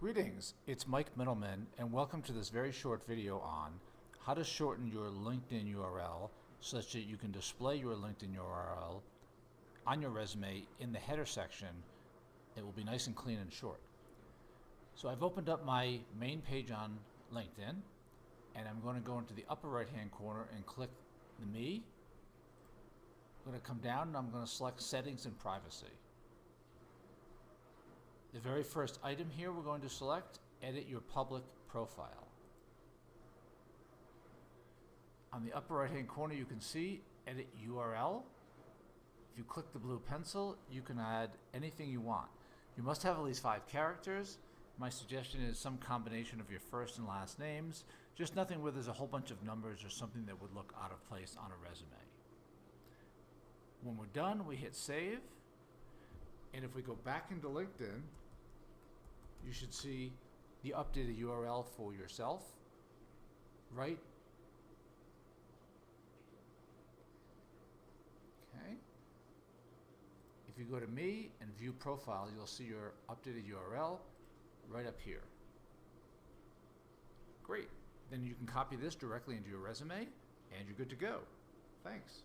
Greetings, it's Mike Middleman, and welcome to this very short video on how to shorten your LinkedIn URL such that you can display your LinkedIn URL on your resume in the header section. It will be nice and clean and short. So I've opened up my main page on LinkedIn, and I'm going to go into the upper right hand corner and click the Me. I'm going to come down and I'm going to select Settings and Privacy. The very first item here we're going to select, Edit Your Public Profile. On the upper right hand corner you can see Edit URL. If you click the blue pencil, you can add anything you want. You must have at least 5 characters. My suggestion is some combination of your first and last names, just nothing where there's a whole bunch of numbers or something that would look out of place on a resume. When we're done, we hit Save. And if we go back into LinkedIn, you should see the updated URL for yourself, right? Okay. If you go to Me and View Profile, you'll see your updated URL right up here. Great. Then you can copy this directly into your resume, and you're good to go. Thanks.